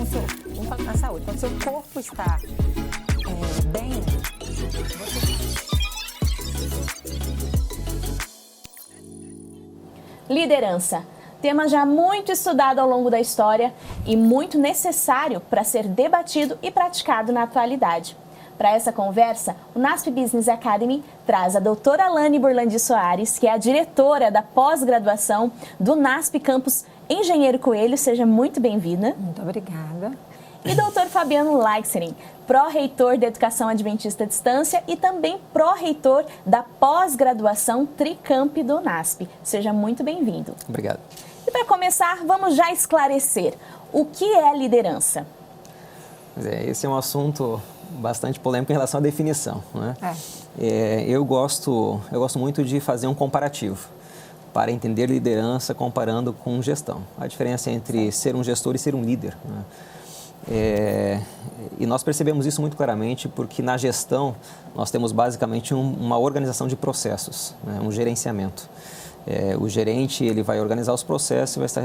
vamos falar na saúde, quando o seu corpo está bem, Liderança. Tema já muito estudado ao longo da história e muito necessário para ser debatido e praticado na atualidade. Para essa conversa, o NASP Business Academy traz a doutora Alane Burlandi Soares, que é a diretora da pós-graduação do NASP Campus Engenheiro Coelho. Seja muito bem-vinda. Muito obrigada. E doutor Fabiano Leixerin, pró-reitor da Educação Adventista à Distância e também pró-reitor da pós-graduação Tricamp do NASP. Seja muito bem-vindo. Obrigado. E para começar, vamos já esclarecer o que é liderança. Esse é um assunto bastante polêmico em relação à definição, né? Eu gosto muito de fazer um comparativo para entender liderança comparando com gestão. A diferença entre ser um gestor e ser um líder, né? E nós percebemos isso muito claramente porque na gestão nós temos basicamente uma organização de processos, né? Um gerenciamento. O gerente ele vai organizar os processos e vai estar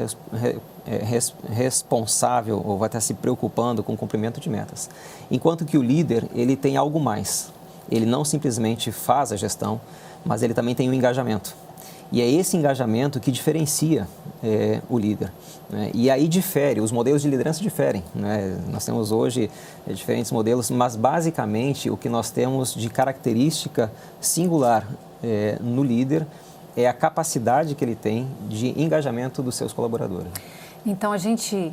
responsável ou vai estar se preocupando com o cumprimento de metas. Enquanto que o líder ele tem algo mais. Ele não simplesmente faz a gestão, mas ele também tem um engajamento. E é esse engajamento que diferencia o líder, né? E aí difere, os modelos de liderança diferem, né? Nós temos hoje diferentes modelos, mas basicamente o que nós temos de característica singular no líder é a capacidade que ele tem de engajamento dos seus colaboradores. Então, a gente,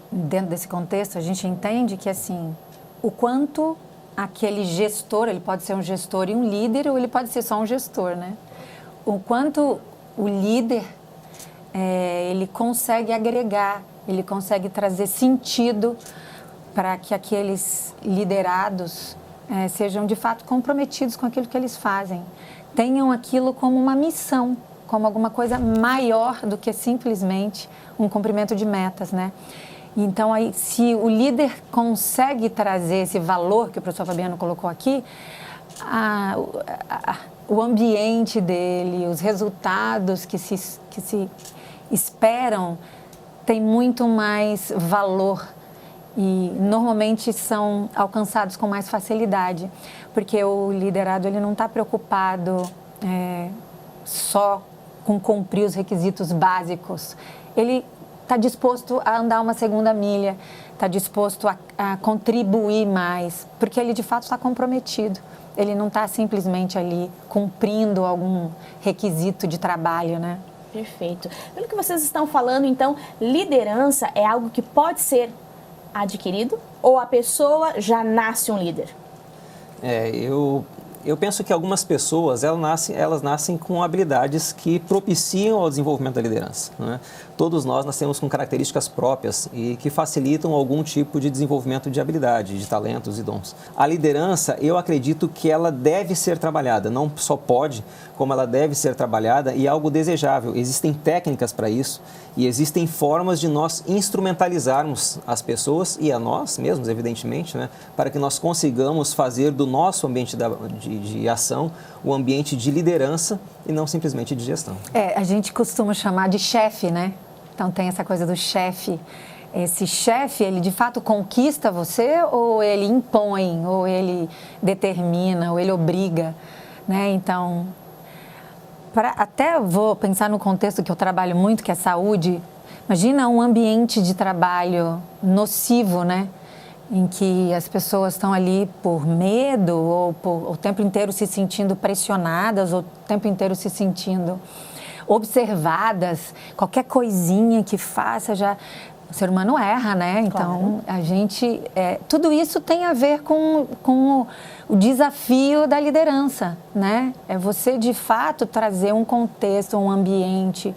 dentro desse contexto, a gente entende que, assim, o quanto aquele gestor, ele pode ser um gestor e um líder, ou ele pode ser só um gestor, né? O quanto o líder, ele consegue agregar, ele consegue trazer sentido para que aqueles liderados sejam, de fato, comprometidos com aquilo que eles fazem. Tenham aquilo como uma missão, como alguma coisa maior do que simplesmente um cumprimento de metas, né? Então, aí, se o líder consegue trazer esse valor que o professor Fabiano colocou aqui, o ambiente dele, os resultados que se esperam, tem muito mais valor e normalmente são alcançados com mais facilidade, porque o liderado ele não está preocupado só com cumprir os requisitos básicos. Ele está disposto a andar uma segunda milha, está disposto a contribuir mais, porque ele de fato está comprometido. Ele não está simplesmente ali cumprindo algum requisito de trabalho, né? Perfeito. Pelo que vocês estão falando, então, liderança é algo que pode ser adquirido ou a pessoa já nasce um líder? Eu penso que algumas pessoas elas nascem com habilidades que propiciam ao desenvolvimento da liderança, né? Todos nós nascemos com características próprias e que facilitam algum tipo de desenvolvimento de habilidade, de talentos e dons. A liderança, eu acredito que ela deve ser trabalhada, não só pode, como ela deve ser trabalhada e é algo desejável. Existem técnicas para isso e existem formas de nós instrumentalizarmos as pessoas e a nós mesmos, evidentemente, né? Para que nós consigamos fazer do nosso ambiente de ação o ambiente de liderança e não simplesmente de gestão. A gente costuma chamar de chefe, né? Então tem essa coisa do chefe. Esse chefe, ele de fato conquista você ou ele impõe, ou ele determina, ou ele obriga, né? Então, até vou pensar no contexto que eu trabalho muito, que é saúde. Imagina um ambiente de trabalho nocivo, né? Em que as pessoas estão ali por medo ou o tempo inteiro se sentindo pressionadas ou o tempo inteiro se sentindo observadas. Qualquer coisinha que faça já... O ser humano erra, né? Então, a gente... tudo isso tem a ver com o desafio da liderança, né? É você, de fato, trazer um contexto, um ambiente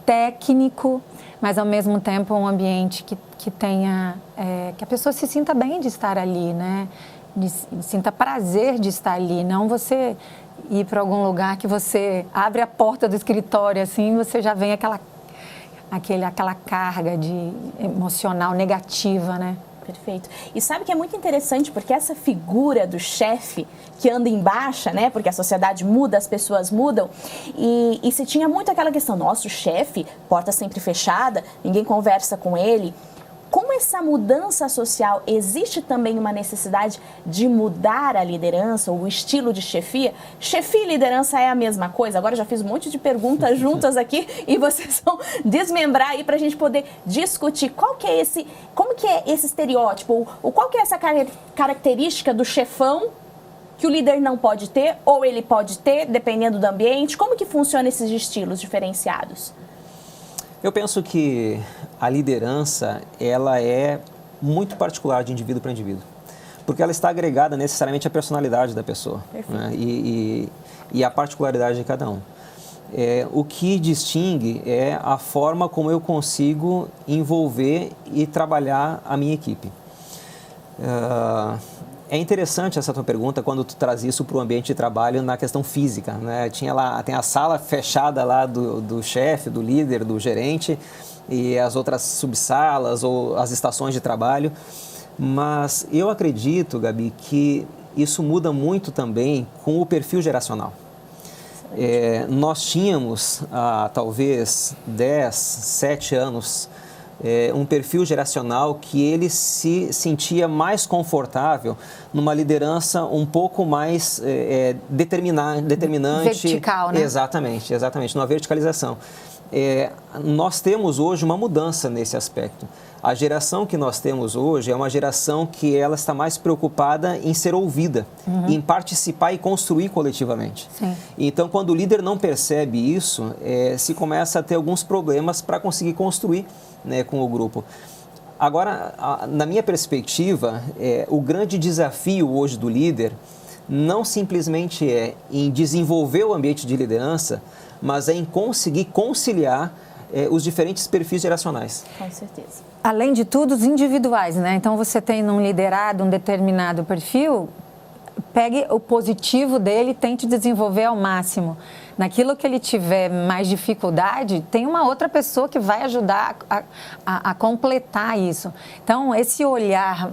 técnico, mas, ao mesmo tempo, um ambiente que tenha... que a pessoa se sinta bem de estar ali, né? Sinta prazer de estar ali, não você ir para algum lugar que você abre a porta do escritório, assim, você já vem aquela carga emocional negativa, né? Perfeito. E sabe que é muito interessante porque essa figura do chefe que anda em baixa, né? Porque a sociedade muda, as pessoas mudam. E se tinha muito aquela questão, nossa, o chefe, porta sempre fechada, ninguém conversa com ele. como essa mudança social, existe também uma necessidade de mudar a liderança ou o estilo de chefia? Chefia e liderança é a mesma coisa? Agora eu já fiz um monte de perguntas juntas aqui e vocês vão desmembrar aí para a gente poder discutir como que é esse estereótipo, ou qual que é essa característica do chefão que o líder não pode ter, ou ele pode ter, dependendo do ambiente. Como que funcionam esses estilos diferenciados? Eu penso que a liderança, ela é muito particular de indivíduo para indivíduo, porque ela está agregada necessariamente à personalidade da pessoa, né? e à particularidade de cada um. O que distingue é a forma como eu consigo envolver e trabalhar a minha equipe. É interessante essa tua pergunta quando tu traz isso para o ambiente de trabalho na questão física, né? Tem a sala fechada lá do chefe, do líder, do gerente e as outras subsalas ou as estações de trabalho. Mas eu acredito, Gabi, que isso muda muito também com o perfil geracional. Nós tínhamos há talvez 10, 7 anos um perfil geracional que ele se sentia mais confortável numa liderança um pouco mais determinante. Vertical, né? Exatamente, numa verticalização. Nós temos hoje uma mudança nesse aspecto. A geração que nós temos hoje é uma geração que ela está mais preocupada em ser ouvida, em participar e construir coletivamente. Sim. Então, quando o líder não percebe isso, se começa a ter alguns problemas para conseguir construir, né, com o grupo. Agora, na minha perspectiva, o grande desafio hoje do líder não simplesmente é em desenvolver o ambiente de liderança, mas é em conseguir conciliar os diferentes perfis geracionais. Com certeza. Além de tudo, os individuais, né? Então, você tem num liderado um determinado perfil, pegue o positivo dele e tente desenvolver ao máximo. Naquilo que ele tiver mais dificuldade, tem uma outra pessoa que vai ajudar a completar isso. Então, esse olhar...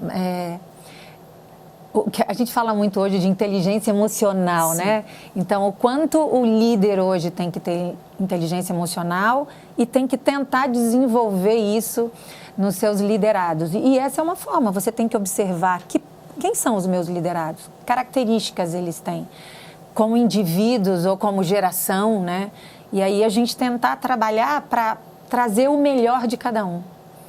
a gente fala muito hoje de inteligência emocional, sim, né? Então, o quanto o líder hoje tem que ter inteligência emocional e tem que tentar desenvolver isso nos seus liderados. E essa é uma forma, você tem que observar quem são os meus liderados, características eles têm, como indivíduos ou como geração, né? E aí a gente tentar trabalhar para trazer o melhor de cada um.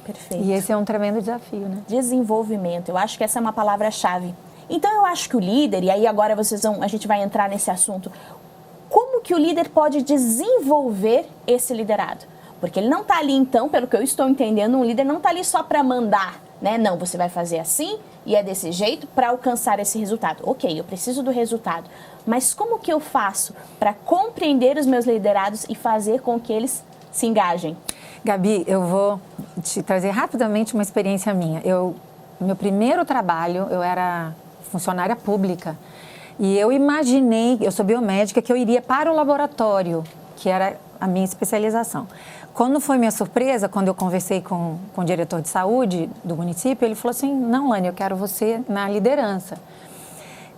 Perfeito. E esse é um tremendo desafio, né? Desenvolvimento, eu acho que essa é uma palavra-chave. Então, eu acho que o líder, e aí agora a gente vai entrar nesse assunto, como que o líder pode desenvolver esse liderado? Porque ele não está ali, então, pelo que eu estou entendendo, um líder não está ali só para mandar, né? Não, você vai fazer assim e é desse jeito para alcançar esse resultado. Ok, eu preciso do resultado, mas como que eu faço para compreender os meus liderados e fazer com que eles se engajem? Gabi, eu vou te trazer rapidamente uma experiência minha. Meu primeiro trabalho, eu era funcionária pública e eu imaginei, eu sou biomédica, que eu iria para o laboratório, que era a minha especialização. Quando foi minha surpresa, quando eu conversei com o diretor de saúde do município, ele falou assim, não, Lani, eu quero você na liderança.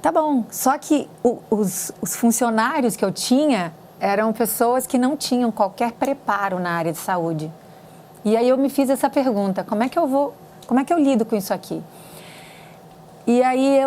Tá bom, só que os funcionários que eu tinha eram pessoas que não tinham qualquer preparo na área de saúde. E aí eu me fiz essa pergunta, como é que eu lido com isso aqui? E aí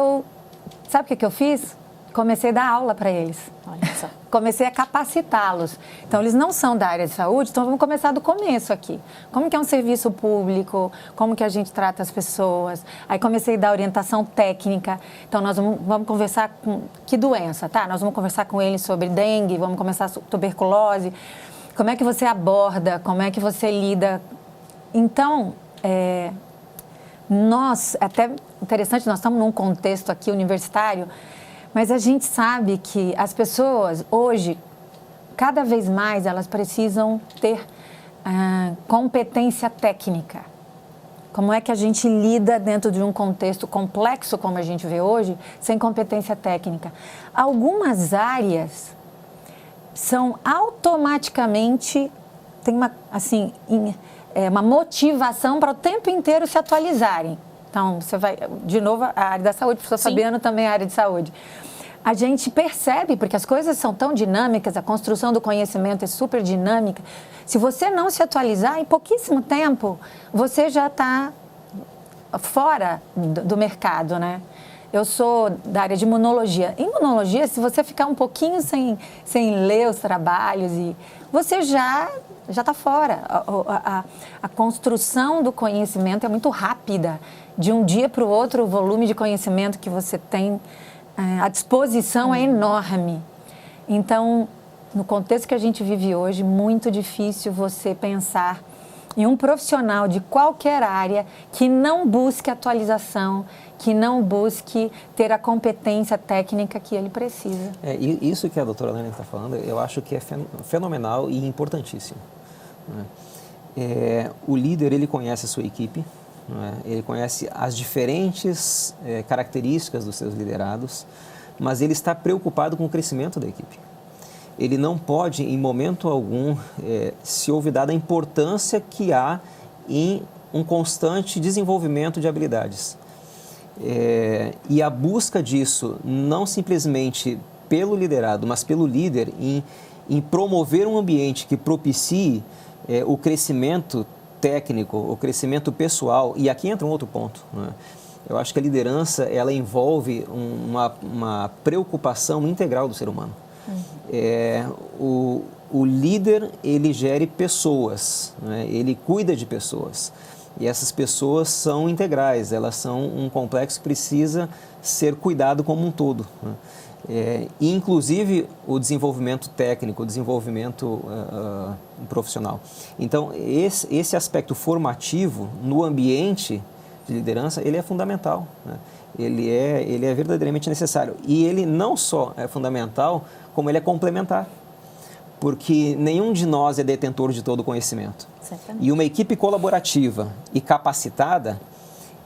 sabe o que eu fiz? Comecei a dar aula para eles. Olha só. Comecei a capacitá-los. Então, eles não são da área de saúde, então vamos começar do começo aqui. Como que é um serviço público, como que a gente trata as pessoas. Aí comecei a dar orientação técnica. Então, nós vamos conversar com que doença, tá? Nós vamos conversar com eles sobre dengue, vamos conversar sobre tuberculose. Como é que você aborda, como é que você lida. Então, até interessante, nós estamos num contexto aqui universitário, mas a gente sabe que as pessoas hoje, cada vez mais, elas precisam ter competência técnica. Como é que a gente lida dentro de um contexto complexo, como a gente vê hoje, sem competência técnica? Algumas áreas são automaticamente, tem uma motivação para o tempo inteiro se atualizarem. Então, você vai, de novo, a área da saúde, o professor Fabiano também é a área de saúde. A gente percebe, porque as coisas são tão dinâmicas, a construção do conhecimento é super dinâmica. Se você não se atualizar, em pouquíssimo tempo, você já está fora do mercado, né? Eu sou da área de imunologia. Em imunologia, se você ficar um pouquinho sem ler os trabalhos, você já está fora. A construção do conhecimento é muito rápida. De um dia para o outro, o volume de conhecimento que você tem à disposição é enorme. Então, no contexto que a gente vive hoje, muito difícil você pensar em um profissional de qualquer área que não busque atualização, que não busque ter a competência técnica que ele precisa. Isso que a doutora Lana está falando, eu acho que é fenomenal e importantíssimo. Né? O líder, ele conhece a sua equipe, né? Ele conhece as diferentes características dos seus liderados, mas ele está preocupado com o crescimento da equipe. Ele não pode, em momento algum, se olvidar da importância que há em um constante desenvolvimento de habilidades. E a busca disso, não simplesmente pelo liderado, mas pelo líder, em promover um ambiente que propicie o crescimento técnico, o crescimento pessoal. E aqui entra um outro ponto, né? Eu acho que a liderança, ela envolve uma preocupação integral do ser humano. O líder, ele gere pessoas, né? Ele cuida de pessoas. E essas pessoas são integrais, elas são um complexo que precisa ser cuidado como um todo. Né? Inclusive o desenvolvimento técnico, o desenvolvimento profissional. Então, esse aspecto formativo no ambiente de liderança, ele é fundamental. Né? Ele é verdadeiramente necessário. E ele não só é fundamental, como ele é complementar. Porque nenhum de nós é detentor de todo o conhecimento. Certamente. E uma equipe colaborativa e capacitada,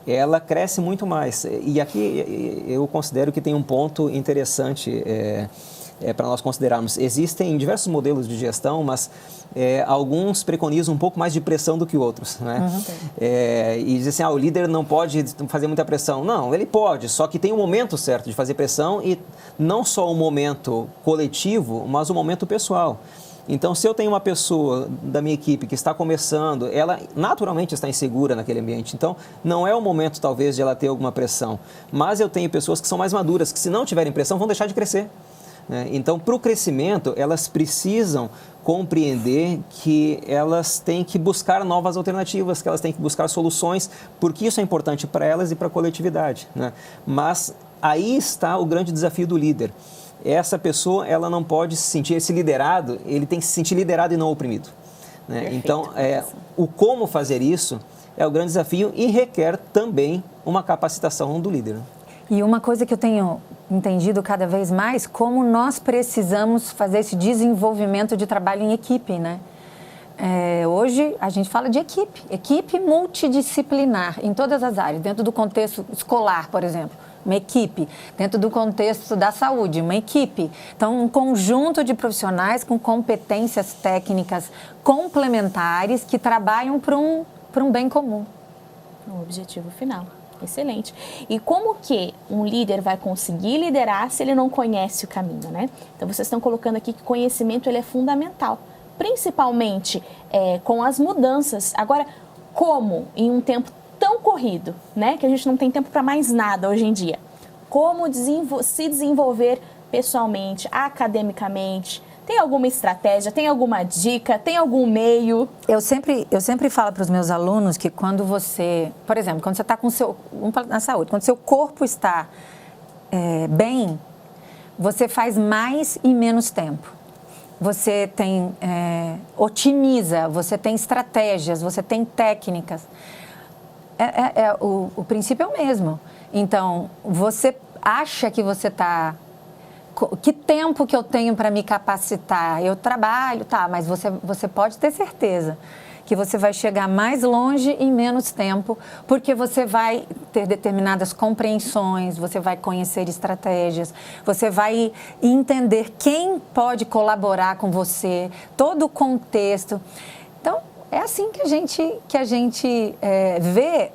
ela cresce muito mais. E aqui eu considero que tem um ponto interessante para nós considerarmos. Existem diversos modelos de gestão, mas alguns preconizam um pouco mais de pressão do que outros. Né? E dizem assim, o líder não pode fazer muita pressão. Não, ele pode, só que tem um momento certo de fazer pressão e não só o momento coletivo, mas o momento pessoal. Então, se eu tenho uma pessoa da minha equipe que está começando, ela naturalmente está insegura naquele ambiente. Então, não é o momento, talvez, de ela ter alguma pressão. Mas eu tenho pessoas que são mais maduras, que se não tiverem pressão, vão deixar de crescer. Então, para o crescimento, elas precisam compreender que elas têm que buscar novas alternativas, que elas têm que buscar soluções, porque isso é importante para elas e para a coletividade. Né? Mas aí está o grande desafio do líder. Essa pessoa, ela não pode se sentir, esse liderado, ele tem que se sentir liderado e não oprimido. Né? Então, o como fazer isso é o grande desafio e requer também uma capacitação do líder. Né? E uma coisa que eu tenho entendido cada vez mais, como nós precisamos fazer esse desenvolvimento de trabalho em equipe, né? Hoje a gente fala de equipe multidisciplinar em todas as áreas, dentro do contexto escolar, por exemplo, uma equipe, dentro do contexto da saúde, uma equipe. Então, um conjunto de profissionais com competências técnicas complementares que trabalham para um bem comum. O objetivo final. Excelente. E como que um líder vai conseguir liderar se ele não conhece o caminho, né? Então, vocês estão colocando aqui que conhecimento ele é fundamental, principalmente com as mudanças. Agora, como em um tempo tão corrido, né, que a gente não tem tempo para mais nada hoje em dia, como se desenvolver pessoalmente, academicamente? Tem alguma estratégia, tem alguma dica, tem algum meio? Eu sempre falo para os meus alunos que quando você, por exemplo, quando você está com na saúde, quando seu corpo está bem, você faz mais em menos tempo. Você otimiza, você tem estratégias, você tem técnicas. O princípio é o mesmo. Então, você acha que você está... Que tempo que eu tenho para me capacitar? Eu trabalho, mas você pode ter certeza que você vai chegar mais longe em menos tempo, porque você vai ter determinadas compreensões, você vai conhecer estratégias, você vai entender quem pode colaborar com você, todo o contexto. Então, é assim que a gente vê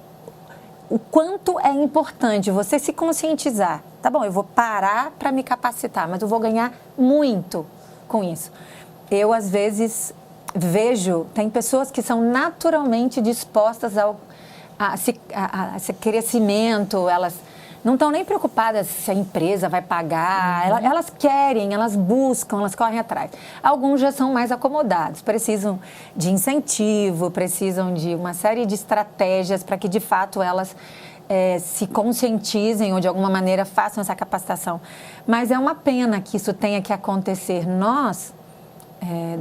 o quanto é importante você se conscientizar. Tá bom, eu vou parar para me capacitar, mas eu vou ganhar muito com isso. Eu, às vezes, vejo, tem pessoas que são naturalmente dispostas esse crescimento, elas não estão nem preocupadas se a empresa vai pagar, elas querem, elas buscam, elas correm atrás. Alguns já são mais acomodados, precisam de incentivo, precisam de uma série de estratégias para que, de fato, elas se conscientizem ou, de alguma maneira, façam essa capacitação. Mas é uma pena que isso tenha que acontecer. Nós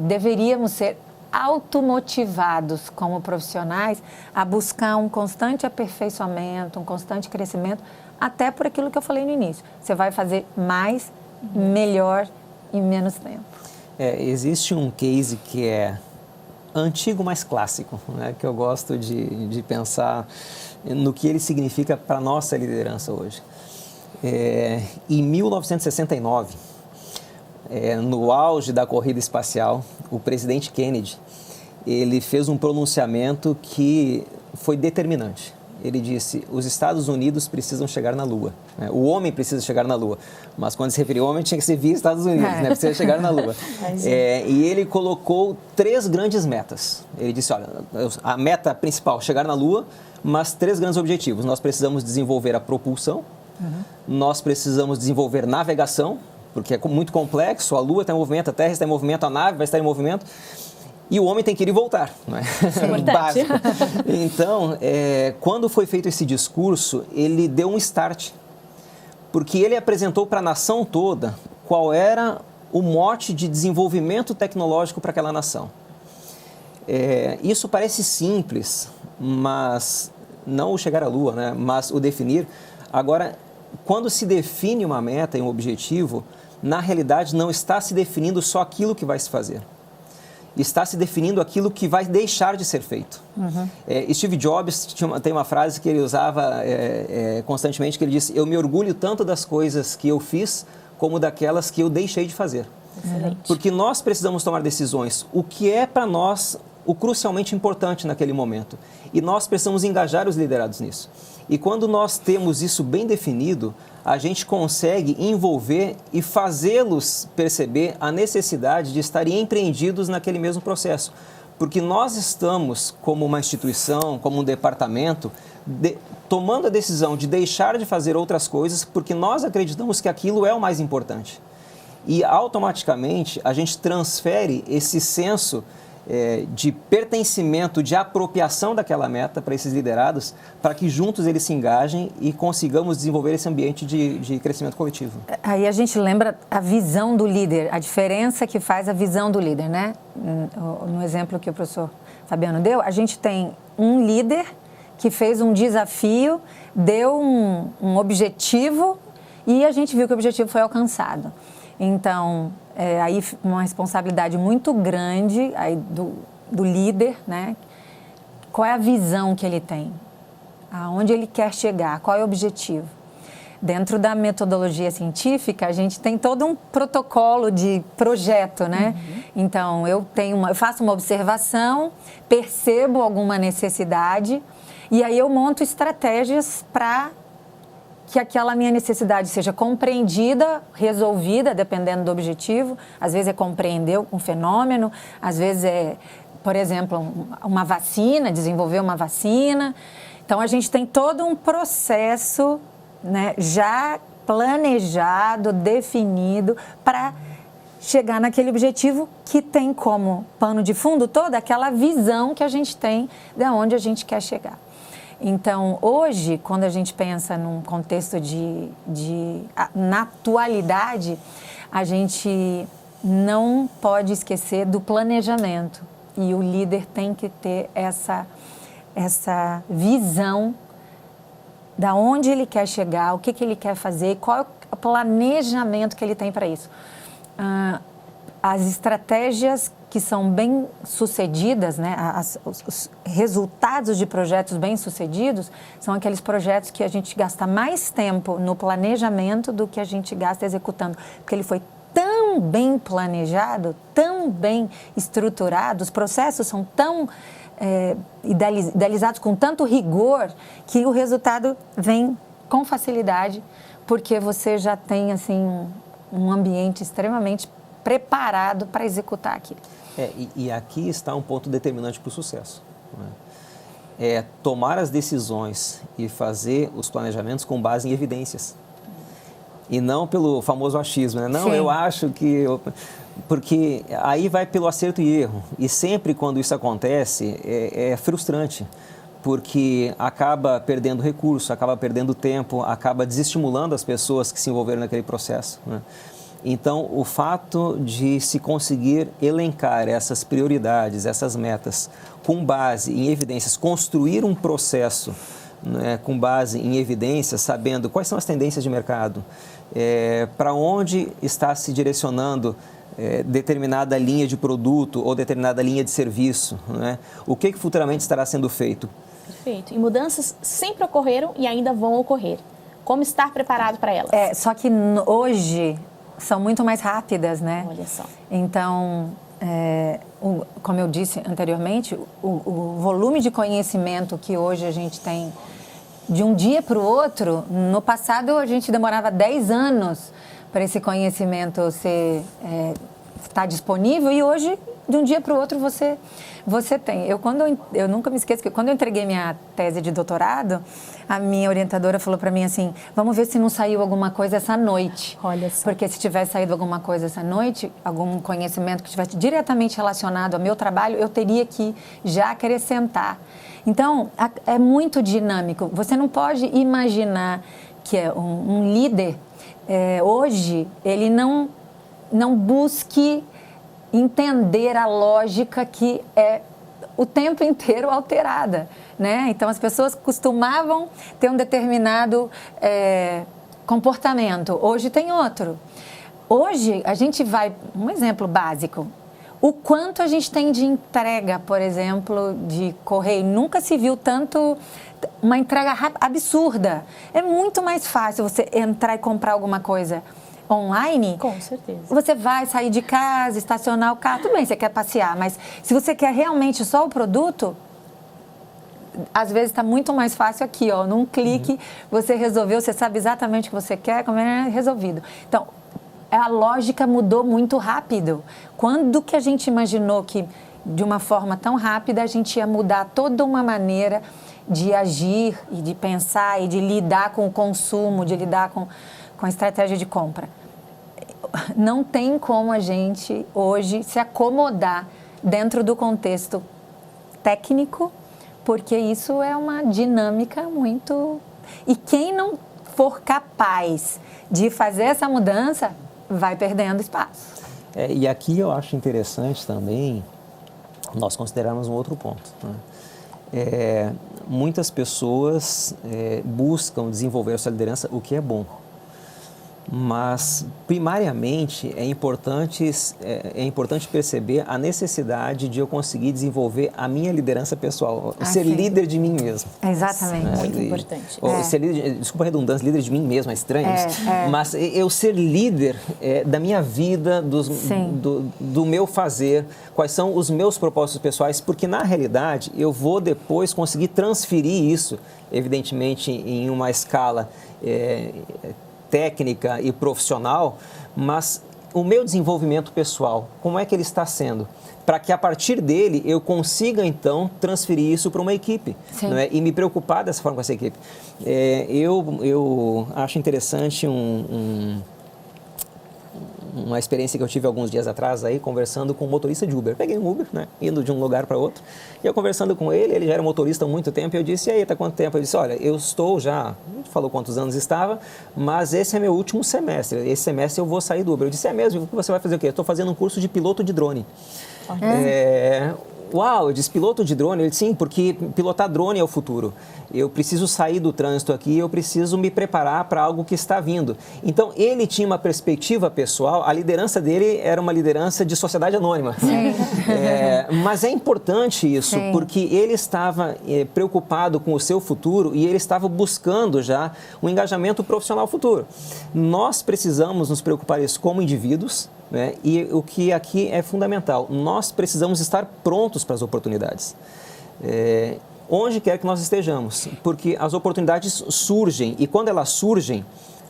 deveríamos ser automotivados como profissionais a buscar um constante aperfeiçoamento, um constante crescimento, até por aquilo que eu falei no início. Você vai fazer mais, melhor em menos tempo. Existe um case que é antigo, mas clássico, né? Que eu gosto de pensar no que ele significa para a nossa liderança hoje. Em 1969, no auge da corrida espacial, o presidente Kennedy, ele fez um pronunciamento que foi determinante. Ele disse: os Estados Unidos precisam chegar na Lua. O homem precisa chegar na Lua. Mas quando se referia ao homem, tinha que ser via Estados Unidos, né? Precisa chegar na Lua. E ele colocou 3 grandes metas. Ele disse: olha, a meta principal, chegar na Lua, mas 3 grandes objetivos. Nós precisamos desenvolver a propulsão, nós precisamos desenvolver navegação, porque é muito complexo, a Lua está em movimento, a Terra está em movimento, a nave vai estar em movimento, e o homem tem que ir e voltar, não é? Importante. Então, quando foi feito esse discurso, ele deu um start, porque ele apresentou para a nação toda qual era o mote de desenvolvimento tecnológico para aquela nação. Isso parece simples, mas não o chegar à Lua, né? Mas o definir. Agora, quando se define uma meta e um objetivo, na realidade não está se definindo só aquilo que vai se fazer. Está se definindo aquilo que vai deixar de ser feito. Steve Jobs tem uma frase que ele usava constantemente, que ele disse: eu me orgulho tanto das coisas que eu fiz, como daquelas que eu deixei de fazer. Excelente. Porque nós precisamos tomar decisões. O que é para nós o crucialmente importante naquele momento. E nós precisamos engajar os liderados nisso. E quando nós temos isso bem definido, a gente consegue envolver e fazê-los perceber a necessidade de estarem empreendidos naquele mesmo processo. Porque nós estamos, como uma instituição, como um departamento, tomando a decisão de deixar de fazer outras coisas porque nós acreditamos que aquilo é o mais importante. E automaticamente a gente transfere esse senso de pertencimento, de apropriação daquela meta para esses liderados, para que juntos eles se engajem e consigamos desenvolver esse ambiente de crescimento coletivo. Aí a gente lembra a visão do líder, a diferença que faz a visão do líder, né? No exemplo que o professor Fabiano deu, a gente tem um líder que fez um desafio, deu um objetivo e a gente viu que o objetivo foi alcançado. Então, aí uma responsabilidade muito grande aí do líder, né? Qual é a visão que ele tem? Aonde ele quer chegar? Qual é o objetivo? Dentro da metodologia científica, a gente tem todo um protocolo de projeto, né? Então, eu faço uma observação, percebo alguma necessidade e aí eu monto estratégias para que aquela minha necessidade seja compreendida, resolvida, dependendo do objetivo. Às vezes é compreender um fenômeno, às vezes é, por exemplo, uma vacina, desenvolver uma vacina. Então, a gente tem todo um processo, né, já planejado, definido, para chegar naquele objetivo que tem como pano de fundo toda aquela visão que a gente tem de onde a gente quer chegar. Então, hoje, quando a gente pensa num contexto na atualidade, a gente não pode esquecer do planejamento. E o líder tem que ter essa visão da onde ele quer chegar, o que ele quer fazer, qual é o planejamento que ele tem para isso. As estratégias que são bem-sucedidas, né? Os resultados de projetos bem-sucedidos são aqueles projetos que a gente gasta mais tempo no planejamento do que a gente gasta executando, porque ele foi tão bem planejado, tão bem estruturado, os processos são tão idealizados com tanto rigor que o resultado vem com facilidade, porque você já tem assim, um ambiente extremamente preparado para executar aquilo. E aqui está um ponto determinante para o sucesso. Né? é tomar as decisões e fazer os planejamentos com base em evidências. E não pelo famoso achismo, né? Não, Sim. eu acho que... Porque aí vai pelo acerto e erro. E sempre quando isso acontece, é frustrante. Porque acaba perdendo recurso, acaba perdendo tempo, acaba desestimulando as pessoas que se envolveram naquele processo, né? Então, o fato de se conseguir elencar essas prioridades, essas metas, com base em evidências, construir um processo, né, com base em evidências, sabendo quais são as tendências de mercado, para onde está se direcionando determinada linha de produto ou determinada linha de serviço, né? O que futuramente estará sendo feito. Perfeito. E mudanças sempre ocorreram e ainda vão ocorrer. Como estar preparado para elas? Só que hoje são muito mais rápidas, né? Olha só. Então, como eu disse anteriormente, o volume de conhecimento que hoje a gente tem de um dia para o outro, no passado a gente demorava 10 anos para esse conhecimento estar disponível e hoje, de um dia para o outro, você tem. Eu nunca me esqueço que quando eu entreguei minha tese de doutorado, a minha orientadora falou para mim assim, vamos ver se não saiu alguma coisa essa noite. Olha só. Porque se tivesse saído alguma coisa essa noite, algum conhecimento que estivesse diretamente relacionado ao meu trabalho, eu teria que já acrescentar. Então, é muito dinâmico. Você não pode imaginar que um líder, hoje, ele não busque entender a lógica que é o tempo inteiro alterada, né? Então, as pessoas costumavam ter um determinado comportamento, hoje tem outro. Hoje, a gente vai... Um exemplo básico. O quanto a gente tem de entrega, por exemplo, de correio. Nunca se viu tanto... Uma entrega absurda. É muito mais fácil você entrar e comprar alguma coisa online. Com certeza. Você vai sair de casa, estacionar o carro. Tudo bem, você quer passear, mas se você quer realmente só o produto, às vezes está muito mais fácil aqui, ó. Num clique, você resolveu, você sabe exatamente o que você quer, como é resolvido. Então, a lógica mudou muito rápido. Quando que a gente imaginou que, de uma forma tão rápida, a gente ia mudar toda uma maneira de agir e de pensar e de lidar com o consumo, de lidar com a estratégia de compra? Não tem como a gente, hoje, se acomodar dentro do contexto técnico, porque isso é uma dinâmica muito... E quem não for capaz de fazer essa mudança, vai perdendo espaço. E aqui eu acho interessante também nós considerarmos um outro ponto, né? Muitas pessoas buscam desenvolver a sua liderança, o que é bom. Mas, primariamente, é importante perceber a necessidade de eu conseguir desenvolver a minha liderança pessoal, ser líder de mim mesmo. Exatamente. Muito importante. Ser líder, desculpa a redundância, líder de mim mesmo, é estranho isso. Mas eu ser líder da minha vida, do meu fazer, quais são os meus propósitos pessoais, porque, na realidade, eu vou depois conseguir transferir isso, evidentemente, em uma escala técnica e profissional, mas o meu desenvolvimento pessoal, como é que ele está sendo? Para que a partir dele eu consiga então transferir isso para uma equipe, não é? E me preocupar dessa forma com essa equipe. Eu acho interessante uma experiência que eu tive alguns dias atrás aí, conversando com um motorista de Uber. Peguei um Uber, né, indo de um lugar para outro, e eu conversando com ele já era motorista há muito tempo, e eu disse, e aí, tá quanto tempo? Ele disse, olha, eu estou já, não falou quantos anos estava, mas esse é meu último semestre, esse semestre eu vou sair do Uber. Eu disse, é mesmo? Você vai fazer o quê? Eu estou fazendo um curso de piloto de drone. Uau, eu disse, piloto de drone? Ele disse, sim, porque pilotar drone é o futuro. Eu preciso sair do trânsito aqui, eu preciso me preparar para algo que está vindo. Então, ele tinha uma perspectiva pessoal, a liderança dele era uma liderança de sociedade anônima. Mas é importante isso, porque ele estava preocupado com o seu futuro e ele estava buscando já um engajamento profissional futuro. Nós precisamos nos preocupar isso como indivíduos, né? E o que aqui é fundamental, nós precisamos estar prontos para as oportunidades. Onde quer que nós estejamos, porque as oportunidades surgem e quando elas surgem,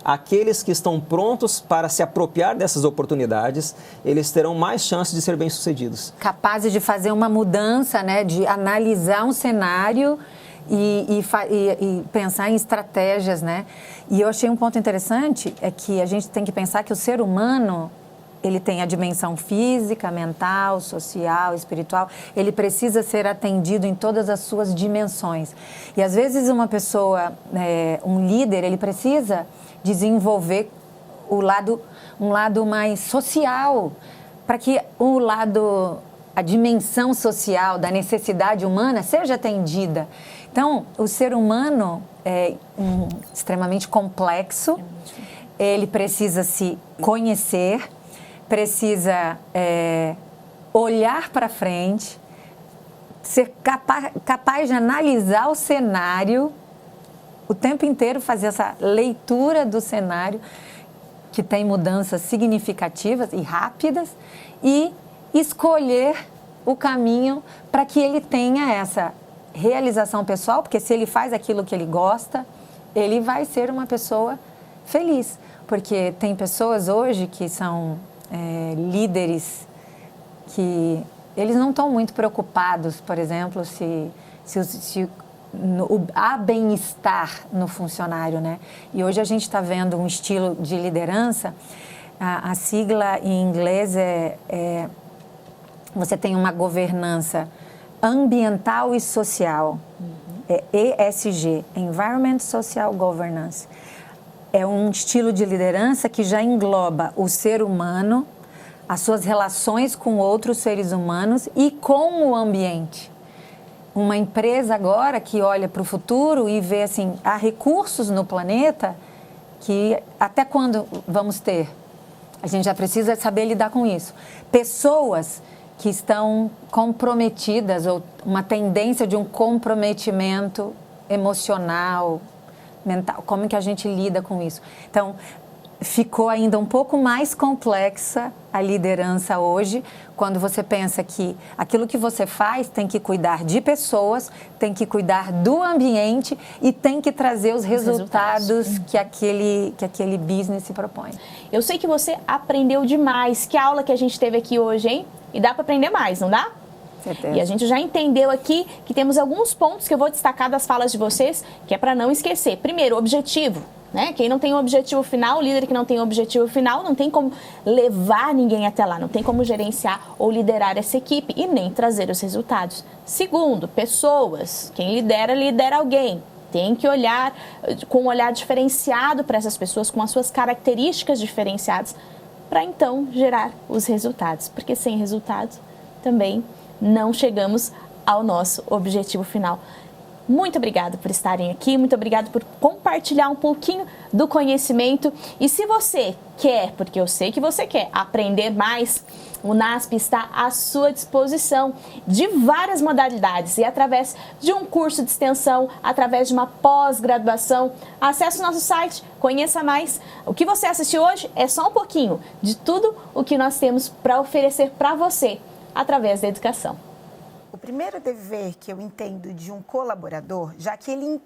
aqueles que estão prontos para se apropriar dessas oportunidades, eles terão mais chances de ser bem-sucedidos. Capazes de fazer uma mudança, né, de analisar um cenário e pensar em estratégias, né? E eu achei um ponto interessante, é que a gente tem que pensar que o ser humano, ele tem a dimensão física, mental, social, espiritual, ele precisa ser atendido em todas as suas dimensões. E às vezes uma pessoa, um líder, ele precisa desenvolver um lado mais social, para que a dimensão social da necessidade humana seja atendida. Então, o ser humano é extremamente complexo, ele precisa se conhecer, precisa olhar para frente, ser capaz de analisar o cenário, o tempo inteiro fazer essa leitura do cenário, que tem mudanças significativas e rápidas, e escolher o caminho para que ele tenha essa realização pessoal, porque se ele faz aquilo que ele gosta, ele vai ser uma pessoa feliz. Porque tem pessoas hoje que são líderes que eles não estão muito preocupados, por exemplo, se há bem-estar no funcionário, né? E hoje a gente está vendo um estilo de liderança, a sigla em inglês você tem uma governança ambiental e social, ESG, Environment Social Governance. É um estilo de liderança que já engloba o ser humano, as suas relações com outros seres humanos e com o ambiente. Uma empresa agora que olha para o futuro e vê assim, há recursos no planeta que até quando vamos ter? A gente já precisa saber lidar com isso. Pessoas que estão comprometidas, ou uma tendência de um comprometimento emocional, mental, como que a gente lida com isso? Então, ficou ainda um pouco mais complexa a liderança hoje, quando você pensa que aquilo que você faz tem que cuidar de pessoas, tem que cuidar do ambiente e tem que trazer os resultados que aquele business se propõe. Eu sei que você aprendeu demais. Que aula que a gente teve aqui hoje, hein? E dá para aprender mais, não dá? Certeza. E a gente já entendeu aqui que temos alguns pontos que eu vou destacar das falas de vocês, que é para não esquecer. Primeiro, objetivo. Né? Quem não tem um objetivo final, o líder que não tem um objetivo final, não tem como levar ninguém até lá, não tem como gerenciar ou liderar essa equipe e nem trazer os resultados. Segundo, pessoas. Quem lidera, lidera alguém. Tem que olhar com um olhar diferenciado para essas pessoas, com as suas características diferenciadas, para então gerar os resultados. Porque sem resultados também não chegamos ao nosso objetivo final. Muito obrigada por estarem aqui, muito obrigada por compartilhar um pouquinho do conhecimento. E se você quer, porque eu sei que você quer aprender mais, o NASP está à sua disposição de várias modalidades e através de um curso de extensão, através de uma pós-graduação. Acesse o nosso site, conheça mais. O que você assistiu hoje é só um pouquinho de tudo o que nós temos para oferecer para você através da educação. O primeiro dever que eu entendo de um colaborador, já que ele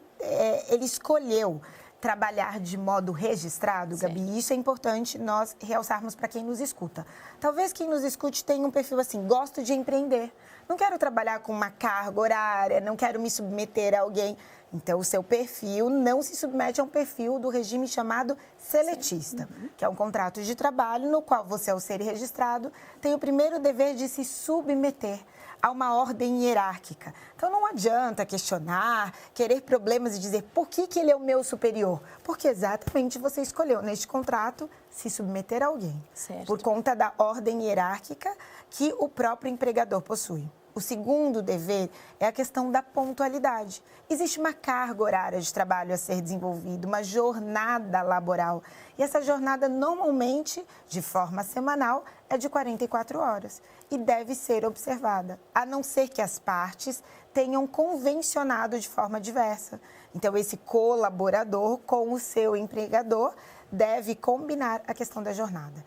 escolheu trabalhar de modo registrado, Sim. Gabi, isso é importante nós realçarmos para quem nos escuta. Talvez quem nos escute tenha um perfil assim, gosto de empreender, não quero trabalhar com uma carga horária, não quero me submeter a alguém. Então, o seu perfil não se submete a um perfil do regime chamado seletista, que é um contrato de trabalho no qual você, ao ser registrado, tem o primeiro dever de se submeter a uma ordem hierárquica. Então, não adianta questionar, querer problemas e dizer por que ele é o meu superior. Porque exatamente você escolheu, neste contrato, se submeter a alguém. Certo. Por conta da ordem hierárquica que o próprio empregador possui. O segundo dever é a questão da pontualidade. Existe uma carga horária de trabalho a ser desenvolvida, uma jornada laboral. E essa jornada, normalmente, de forma semanal, é de 44 horas e deve ser observada, a não ser que as partes tenham convencionado de forma diversa. Então, esse colaborador com o seu empregador deve combinar a questão da jornada.